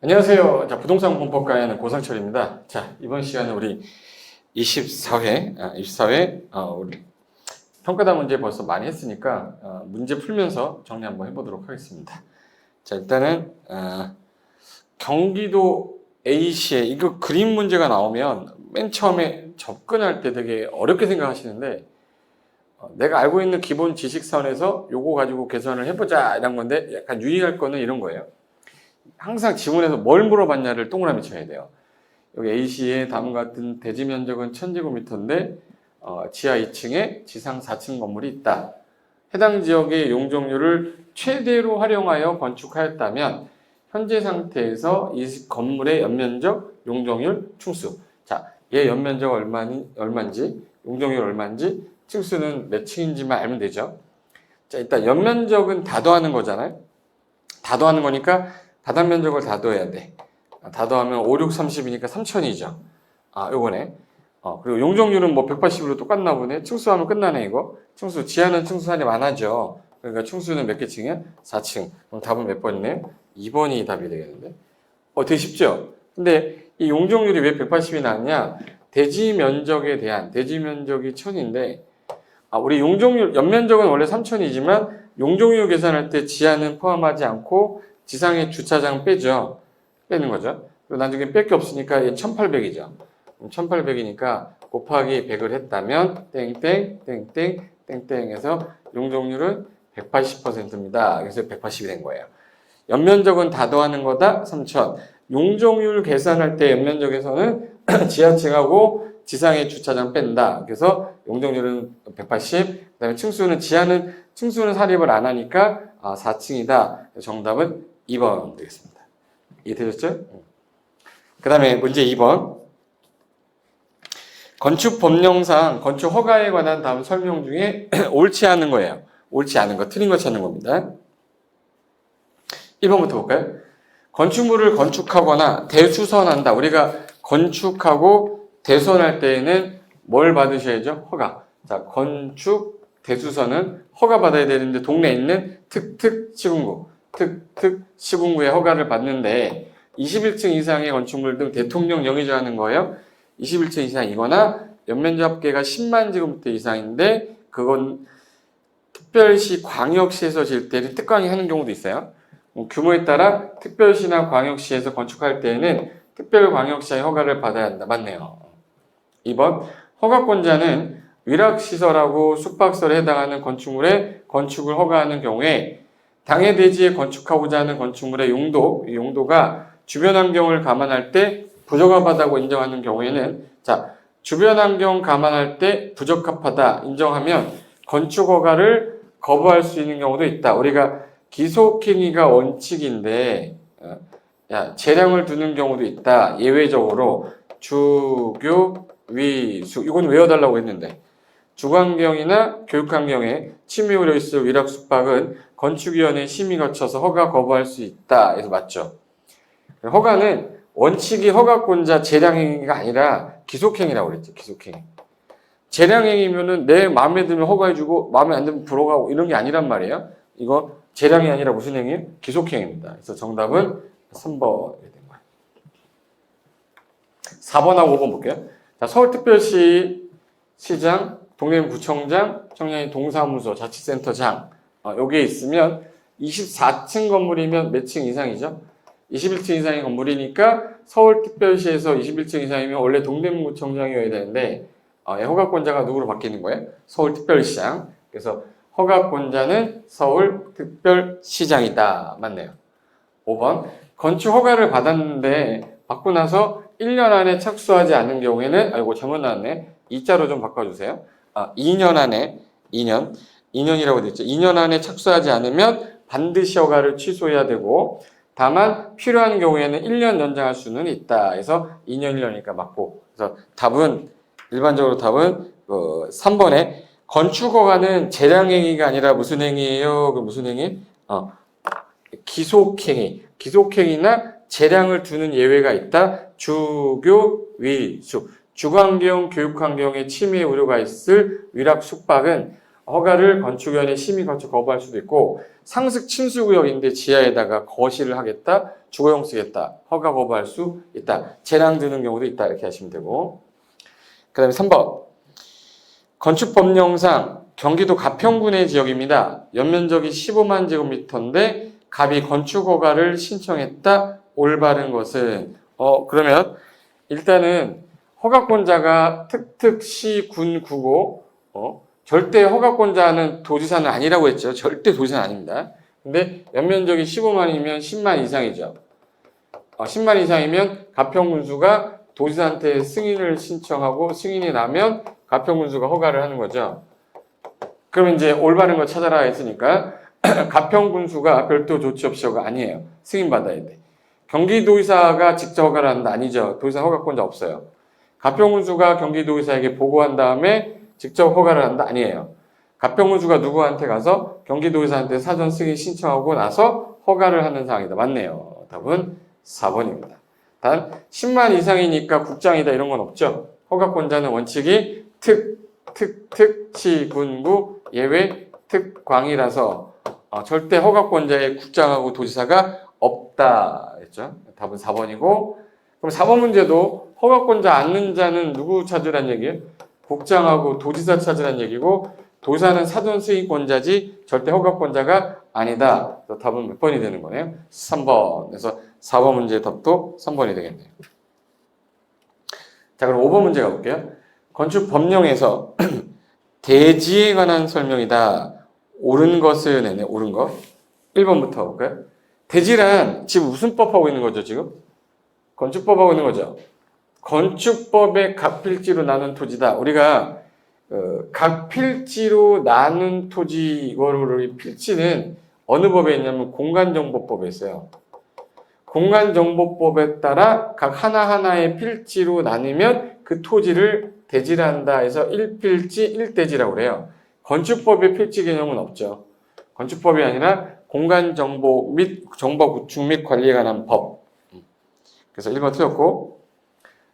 안녕하세요. 자, 부동산 공법가에 하는 고상철입니다. 자, 이번 시간은 우리 24회, 우리 평가단 문제 벌써 많이 했으니까, 문제 풀면서 정리 한번 해보도록 하겠습니다. 자, 일단은, 경기도 A시에 이거 그림 문제가 나오면 맨 처음에 접근할 때 되게 어렵게 생각하시는데, 내가 알고 있는 기본 지식선에서 요거 가지고 계산을 해보자 이런 건데 약간 유의할 거는 이런 거예요. 항상 지문에서 뭘 물어봤냐를 동그라미 쳐야 돼요. 여기 A시의 다음과 같은 대지 면적은 1000제곱미터인데 지하 2층에 지상 4층 건물이 있다. 해당 지역의 용적률을 최대로 활용하여 건축하였다면 현재 상태에서 이 건물의 연면적, 용적률, 층수. 자, 얘 연면적 얼마인지, 용적률 얼마인지, 층수는 몇 층인지만 알면 되죠. 자, 일단 연면적은 다 더하는 거잖아요. 다 더하는 거니까 바닥 면적을 다 더해야 돼. 다 더하면 5, 6, 30이니까 3000이죠. 요거네. 그리고 용적률은 뭐 180으로 똑같나 보네. 층수하면 끝나네, 이거. 층수, 지하는 층수산이 많아져. 그러니까 층수는 몇 개 층이야? 4층. 그럼 답은 몇 번이네요? 2번이 답이 되겠는데? 되게 쉽죠? 근데 이 용적률이 왜 180이 나왔냐? 대지 면적에 대한, 대지 면적이 1000인데, 우리 용적률, 연면적은 원래 3000이지만, 용적률 계산할 때 지하는 포함하지 않고, 지상의 주차장 빼죠. 빼는 거죠. 그리고 나중에 뺄 게 없으니까 1800이죠. 1800이니까 곱하기 100을 했다면 땡땡 용적률은 180%입니다. 그래서 180이 된 거예요. 연면적은 다 더하는 거다 3000. 용적률 계산할 때 연면적에서는 지하층하고 지상의 주차장 뺀다. 그래서 용적률은 180. 그다음에 지하는 층수는 사립을 안 하니까 4층이다. 정답은 2번 되겠습니다. 이해되셨죠? 그 다음에 문제 2번. 건축 법령상 건축 허가에 관한 다음 설명 중에 옳지 않은 거예요. 옳지 않은 거, 틀린 거 찾는 겁니다. 1번부터 볼까요? 건축물을 건축하거나 대수선한다. 우리가 건축하고 대수선할 때에는 뭘 받으셔야죠? 허가. 자, 건축 대수선은 허가 받아야 되는데 동네에 있는 시군구의 허가를 받는데 21층 이상의 건축물 등 대통령 영의정하는 거예요. 21층 이상이거나 연면적 합계가 10만 제곱미터 이상인데 그건 특별시, 광역시에서 질 때는 특광이 하는 경우도 있어요. 규모에 따라 특별시나 광역시에서 건축할 때에는 특별광역시의 허가를 받아야 한다. 맞네요. 2번 허가권자는 위락시설하고 숙박시설에 해당하는 건축물의 건축을 허가하는 경우에 당해 대지에 건축하고자 하는 건축물의 용도가 주변 환경을 감안할 때 부적합하다고 인정하는 경우에는 자, 주변 환경 감안할 때 부적합하다 인정하면 건축 허가를 거부할 수 있는 경우도 있다. 우리가 기속행위가 원칙인데 재량을 두는 경우도 있다. 예외적으로 주교, 위수 이건 외워달라고 했는데 주거환경이나 교육환경에 침해 우려 있을 위락 숙박은 건축위원회 심의 거쳐서 허가 거부할 수 있다. 해서 맞죠. 허가는 원칙이 허가권자 재량행위가 아니라 기속행위라고 그랬죠. 기속행위. 재량행위면은 내 마음에 들면 허가해주고 마음에 안 들면 불허가고 이런 게 아니란 말이에요. 이거 재량이 아니라 무슨 행위예요? 기속행위입니다. 그래서 정답은 3번이 된 거예요. 4번하고 5번 볼게요. 자, 서울특별시 시장, 동대문구청장, 청량리 동사무소, 자치센터장 여기에 있으면 24층 건물이면 몇 층 이상이죠? 21층 이상의 건물이니까 서울특별시에서 21층 이상이면 원래 동대문구청장이어야 되는데 허가권자가 누구로 바뀌는 거예요? 서울특별시장. 그래서 허가권자는 서울특별시장이다. 맞네요. 5번 건축 허가를 받았는데 받고 나서 1년 안에 착수하지 않은 경우에는 잘못 나왔네. 2자로 좀 바꿔주세요. 2년 안에 2년이라고 되어 있죠. 2년 안에 착수하지 않으면 반드시 허가를 취소해야 되고 다만 필요한 경우에는 1년 연장할 수는 있다. 그래서 2년 1년이니까 맞고. 그래서 일반적으로 답은 3번에 건축허가는 재량행위가 아니라 무슨 행위예요? 무슨 행위? 기속행위. 기속행위나 재량을 두는 예외가 있다. 주교, 위수. 주거환경, 교육환경에 침해 우려가 있을 위락 숙박은 허가를 건축위원회 심의 거쳐 거부할 수도 있고 상습 침수구역인데 지하에다가 거실을 하겠다, 주거용 쓰겠다, 허가 거부할 수 있다. 재량 드는 경우도 있다. 이렇게 하시면 되고 그 다음에 3번 건축법령상 경기도 가평군의 지역입니다. 연면적이 15만 제곱미터인데 갑이 건축허가를 신청했다. 올바른 것은 그러면 일단은 허가권자가 특특시 군 구고 절대 허가권자는 도지사는 아니라고 했죠. 절대 도지사는 아닙니다. 근데 연면적이 15만이면 10만 이상이죠. 10만 이상이면 가평군수가 도지사한테 승인을 신청하고 승인이 나면 가평군수가 허가를 하는 거죠. 그럼 이제 올바른 거 찾아라 했으니까 가평군수가 별도 조치 없이 허가 아니에요. 승인받아야 돼. 경기도의사가 직접 허가를 한다? 아니죠. 도지사 허가권자 없어요. 가평군수가 경기도의사에게 보고한 다음에 직접 허가를 한다? 아니에요. 가평군수가 누구한테 가서 경기도의사한테 사전 승인 신청하고 나서 허가를 하는 상황이다. 맞네요. 답은 4번입니다. 단 10만 이상이니까 국장이다 이런 건 없죠. 허가권자는 원칙이 특시군구 예외 특광이라서 절대 허가권자의 국장하고 도지사가 없다 했죠. 답은 4번이고 그럼 4번 문제도 허가권자 않는 자는 누구 찾으란 얘기예요? 국장하고 도지사 찾으란 얘기고 도지사는 사전 승인권자지 절대 허가권자가 아니다. 그래서 답은 몇 번이 되는 거네요? 3번. 그래서 4번 문제의 답도 3번이 되겠네요. 자, 그럼 5번 문제 가볼게요. 건축법령에서 대지에 관한 설명이다. 옳은 것을 내네. 옳은 것. 1번부터 볼까요? 대지란 지금 무슨 법하고 있는 거죠, 지금? 건축법하고 있는 거죠. 건축법의 각필지로 나눈 토지다. 우리가 각필지로 나눈 토지 이거를 필지는 어느 법에 있냐면 공간정보법에 있어요. 공간정보법에 따라 각 하나하나의 필지로 나누면 그 토지를 대지라 한다 해서 1필지 1대지라고 그래요. 건축법의 필지 개념은 없죠. 건축법이 아니라 공간정보 및 정보 구축 및 관리에 관한 법. 그래서 1번 틀렸고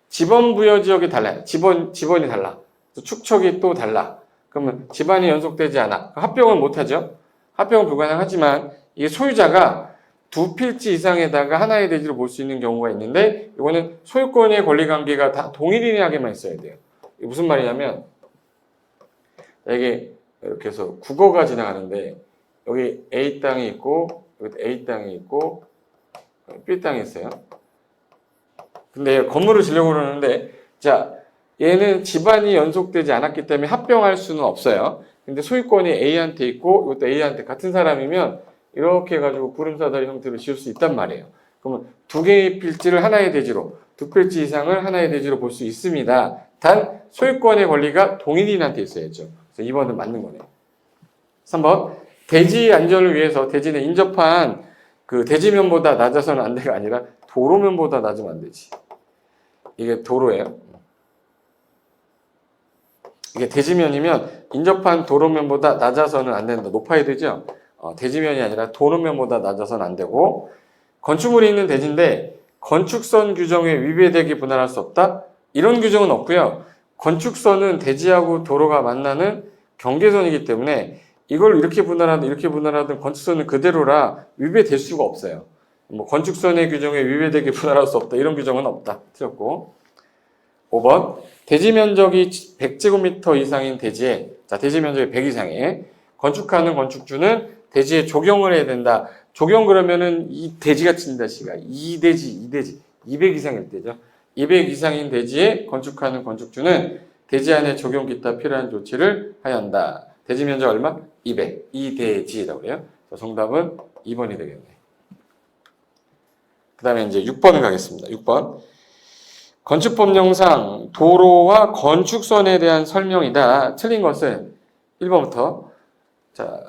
지번 부여 지역이 달라요. 지번이 달라. 축척이 또 달라. 그러면 지반이 연속되지 않아. 합병은 못하죠. 합병은 불가능하지만 이게 소유자가 두 필지 이상에다가 하나의 대지로 볼 수 있는 경우가 있는데 이거는 소유권의 권리관계가 다 동일인하게만 있어야 돼요. 이게 무슨 말이냐면 이게 이렇게 해서 국어가 지나가는데 여기 A 땅이 있고 여기 A 땅이 있고 B 땅이 있어요. 근데 건물을 지려고 그러는데 자 얘는 집안이 연속되지 않았기 때문에 합병할 수는 없어요. 근데 소유권이 A한테 있고 이것도 A한테 같은 사람이면 이렇게 해가지고 구름사다리 형태로 지을 수 있단 말이에요. 그러면 두 개의 필지를 하나의 대지로 두 필지 이상을 하나의 대지로 볼 수 있습니다. 단 소유권의 권리가 동일인한테 있어야죠. 그래서 2번은 맞는 거네요. 3번 대지 안전을 위해서 대지는 인접한 그 대지면보다 낮아서는 안 돼가 아니라 도로면보다 낮으면 안 되지. 이게 도로예요. 이게 대지면이면 인접한 도로면보다 낮아서는 안 된다. 높아야 되죠. 대지면이 아니라 도로면보다 낮아서는 안 되고 건축물이 있는 대지인데 건축선 규정에 위배되게 분할할 수 없다. 이런 규정은 없고요. 건축선은 대지하고 도로가 만나는 경계선이기 때문에 이걸 이렇게 분할하든 건축선은 그대로라 위배될 수가 없어요. 뭐 건축선의 규정에 위배되게 분할할 수 없다. 이런 규정은 없다. 틀렸고 5번 대지 면적이 100제곱미터 이상인 대지에 자 대지 면적이 100 이상에 건축하는 건축주는 대지에 조경을 해야 된다. 조경 그러면은 이 대지가 친다 시가 2대지 200 이상일 때죠. 200 이상인 대지에 건축하는 건축주는 대지 안에 조경 기타 필요한 조치를 하여야 한다. 대지 면적 얼마? 200. 2대지라고 해요. 정답은 2번이 되겠네. 그 다음에 이제 6번을 가겠습니다. 6번. 건축법령상 도로와 건축선에 대한 설명이다. 틀린 것은 1번부터 자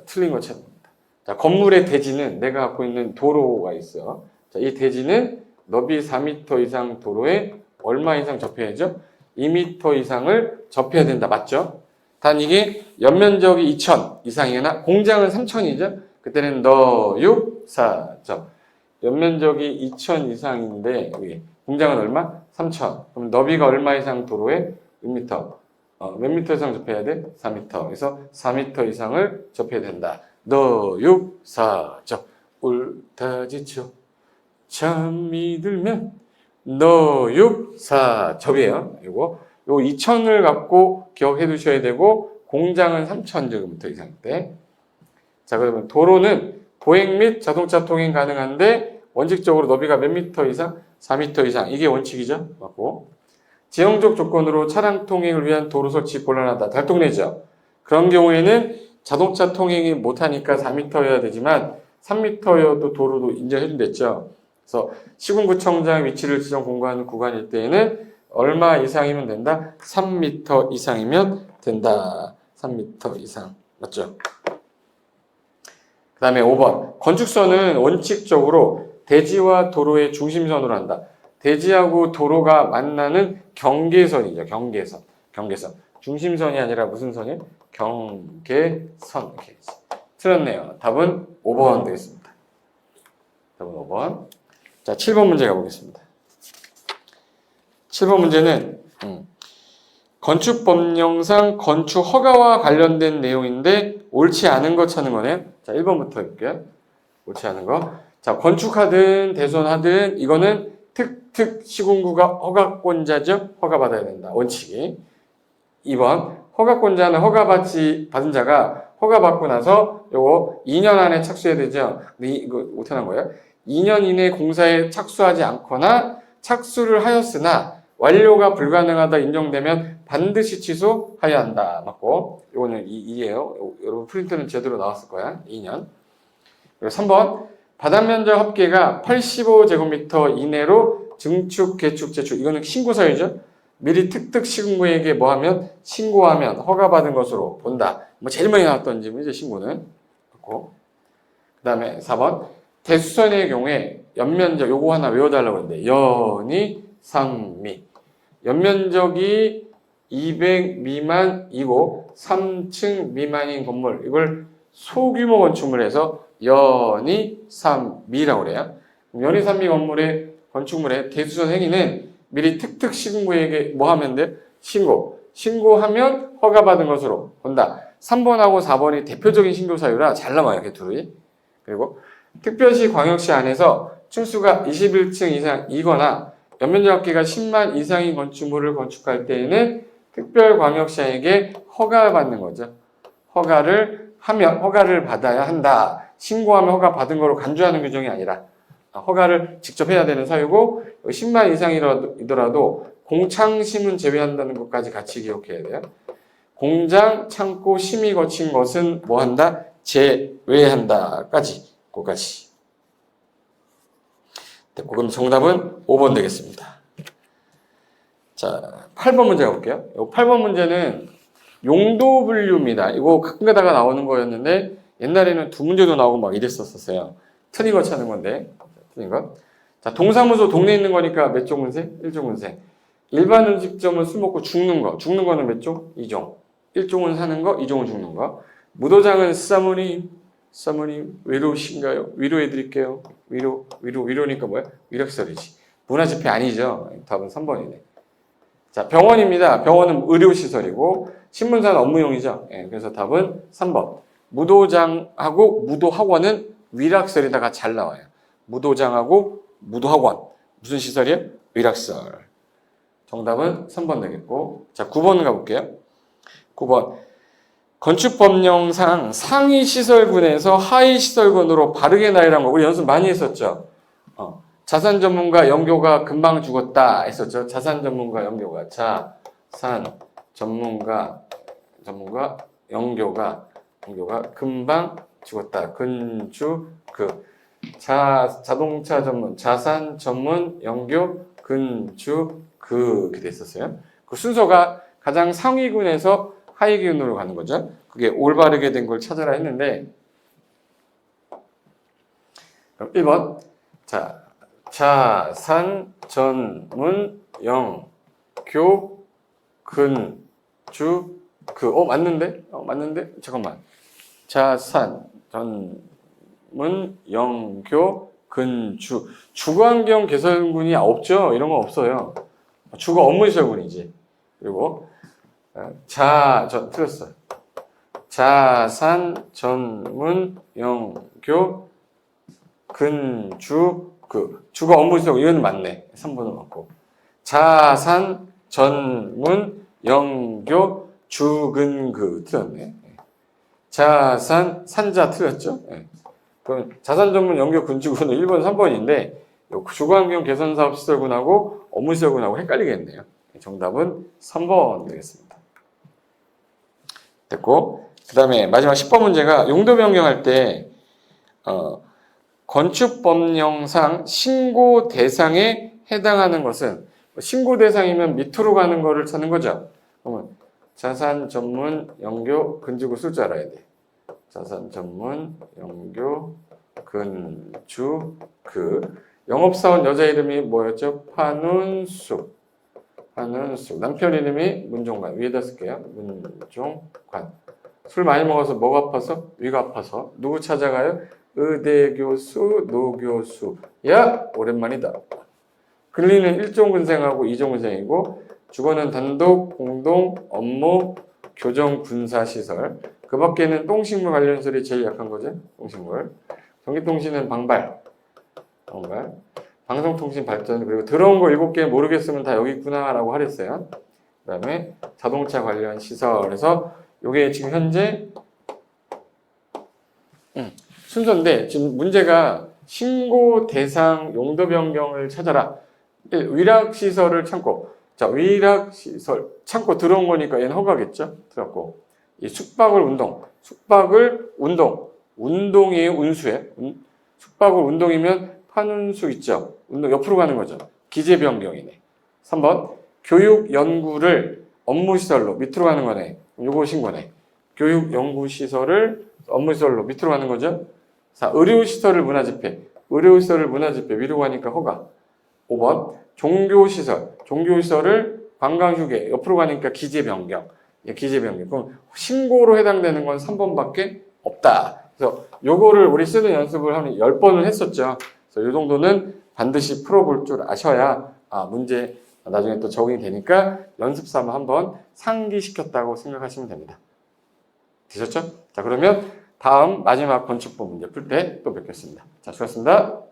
틀린 것 찾습니다. 자 건물의 대지는 내가 갖고 있는 도로가 있어. 자, 이 대지는 너비 4m 이상 도로에 얼마 이상 접해야죠? 2m 이상을 접해야 된다. 맞죠? 단 이게 연면적이 2,000 이상이나 공장은 3,000이죠? 그때는 너 6, 4. 연면적이 2,000 이상인데 여기 공장은 얼마? 3,000. 그럼 너비가 얼마 이상 도로에 6m. 몇 미터 이상 접해야 돼? 4미터. 그래서 4미터 이상을 접해야 된다. 너, 육, 사, 접. 옳다 지쳐. 잠이 들면 너, 육, 사, 접이에요. 이거 2,000을 갖고 기억해 두셔야 되고 공장은 3,000제곱미터 이상 때. 자, 그러면 도로는 보행 및 자동차 통행 가능한데 원칙적으로 너비가 몇 미터 이상? 4미터 이상. 이게 원칙이죠. 맞고. 지형적 조건으로 차량 통행을 위한 도로 설치 곤란하다. 달동네죠. 그런 경우에는 자동차 통행이 못하니까 4m여야 되지만 3m여도 도로도 인정해준댔죠. 그래서 시군구청장 위치를 지정 공고하는 구간일 때에는 얼마 이상이면 된다? 3m 이상이면 된다. 3m 이상. 맞죠? 그 다음에 5번. 건축선은 원칙적으로 대지와 도로의 중심선으로 한다. 대지하고 도로가 만나는 경계선이죠. 경계선. 경계선. 중심선이 아니라 무슨 선이에요? 경계선. 이렇게 틀렸네요. 답은 5번 되겠습니다. 답은 5번. 자, 7번 문제 가보겠습니다. 7번 문제는 건축법령상 건축 허가와 관련된 내용인데 옳지 않은 거 찾는 거네요. 자, 1번부터 해볼게요. 옳지 않은 거. 자, 건축하든 대손하든 이거는 특 시군구가 허가권자죠. 허가받아야 된다. 원칙이. 2번 허가권자는 받은 자가 허가받고 나서 요거 2년 안에 착수해야 되죠. 근데 이거 못하는 거예요. 2년 이내 공사에 착수하지 않거나 착수를 하였으나 완료가 불가능하다 인정되면 반드시 취소하여야 한다. 맞고 요거는 2예요. 여러분 프린트는 제대로 나왔을 거야. 2년. 그리고 3번 바닥면적 합계가 85제곱미터 이내로 증축, 개축, 제축. 이거는 신고사유죠. 미리 특특 시군구에게 뭐 하면? 신고하면 허가받은 것으로 본다. 뭐 제일 많이 나왔던 질문이죠, 신고는. 그 다음에 4번. 대수선의 경우에 연면적, 요거 하나 외워달라고 했는데, 연이, 상미. 연면적이 200 미만이고 3층 미만인 건물. 이걸 소규모 건축물 해서 연이, 삼미라고 그래요. 연이, 삼미 건물의 건축물의 대수선 행위는 미리 특특 시군구에게 뭐 하면 돼? 신고하면 허가받은 것으로 본다. 3번하고 4번이 대표적인 신고 사유라 잘 나와요, 개투리. 그리고 특별시 광역시 안에서 층수가 21층 이상이거나 연면적 합계가 10만 이상인 건축물을 건축할 때에는 특별광역시에게 허가받는 거죠. 허가를 받아야 한다. 신고하면 허가 받은 거로 간주하는 규정이 아니라 허가를 직접 해야 되는 사유고 10만 이상이더라도 공창심은 제외한다는 것까지 같이 기억해야 돼요. 공장, 창고, 심의 거친 것은 뭐 한다? 제외한다까지. 그까지. 됐고, 그럼 정답은 5번 되겠습니다. 자, 8번 문제 가볼게요. 8번 문제는 용도 분류입니다. 이거 가끔 가다가 나오는 거였는데 옛날에는 2문제도 나오고 막 이랬었어요. 틀린 거 찾는 건데. 틀린 거. 자, 동사무소 동네에 있는 거니까 몇 종 운세? 1종 운세. 일반 음식점은 술 먹고 죽는 거. 죽는 거는 몇 종? 2종. 1종은 사는 거, 2종은 죽는 거. 무도장은 사모님 외로우신가요? 위로해드릴게요. 위로니까 뭐야? 위력설이지. 문화집회 아니죠. 답은 3번이네. 자, 병원입니다. 병원은 의료시설이고 신문사는 업무용이죠. 예, 그래서 답은 3번. 무도장하고 무도학원은 위락설에다가 잘 나와요. 무도장하고 무도학원. 무슨 시설이에요? 위락설. 정답은 3번 되겠고. 자, 9번 가볼게요. 9번. 건축법령상 상위 시설군에서 하위 시설군으로 바르게 나열한 거 우리 연습 많이 했었죠. 자산 전문가 영교가 금방 죽었다 했었죠. 자산 전문가 영교가 자산 전문가 영교가 금방 죽었다. 자동차 전문 자산 전문 영교 이렇게 됐었어요. 그 순서가 가장 상위군에서 하위군으로 가는 거죠. 그게 올바르게 된 걸 찾아라 했는데 그럼 1번 자산 전문 영교 맞는데? 맞는데? 잠깐만. 자산 전문 영교 주거환경 개선군이 없죠. 이런 거 없어요. 주거 업무시설군이지. 그리고 틀렸어요. 자산 전문 영교 근주 주가 업무시설 이건 맞네. 3번은 맞고. 자산 전문 영교 주근그 틀렸네. 산자 틀렸죠? 네. 그럼 자산 전문 영교 근주구는 1번, 3번인데 주거환경 개선 사업 시설군하고 업무시설군하고 헷갈리겠네요. 정답은 3번 되겠습니다. 됐고, 그 다음에 마지막 10번 문제가 용도 변경할 때 건축법령상 신고 대상에 해당하는 것은 신고 대상이면 밑으로 가는 거를 찾는 거죠. 그러면 자산 전문 영교 근주구 쓸 줄 알아야 돼. 자산 전문 영교 근주그 영업사원 여자 이름이 뭐였죠? 판운숙. 남편 이름이 문종관. 위에다 쓸게요. 문종관. 술 많이 먹어서 뭐가 아파서? 위가 아파서. 누구 찾아가요? 의대교수, 노교수. 야! 오랜만이다. 근리는 1종 근생하고 2종 근생이고 주거는 단독, 공동, 업무, 교정, 군사시설. 그 밖에는 똥식물 관련 설이 제일 약한 거죠. 똥식물. 전기통신은 방발. 방송통신 발전. 그리고 들어온 거 7개 모르겠으면 다 여기 있구나 라고 하랬어요. 그 다음에 자동차 관련 시설에서 요게 지금 현재 순서인데 지금 문제가 신고 대상 용도 변경을 찾아라. 위락시설을 참고. 자, 위락시설 참고 들어온 거니까 얘는 허가겠죠? 들어갔고. 이 숙박을 운동이 운수예요. 숙박을 운동이면 판운수 있죠? 운동 옆으로 가는 거죠. 기재 변경이네. 3번 교육 연구를 업무시설로 밑으로 가는 거네. 요거 신고네. 교육 연구시설을 업무시설로 밑으로 가는 거죠. 4. 의료시설을 문화집회 위로 가니까 허가. 5번 종교시설을 관광휴게 옆으로 가니까 기재 변경. 그럼 신고로 해당되는 건 3번밖에 없다. 그래서 요거를 우리 쓰는 연습을 한 10번을 했었죠. 그래서 이 정도는 반드시 풀어볼 줄 아셔야 문제 나중에 또 적용이 되니까 연습 삼아 한번 상기시켰다고 생각하시면 됩니다. 되셨죠? 자, 그러면 다음 마지막 건축법 문제 풀 때 또 뵙겠습니다. 자, 수고하셨습니다.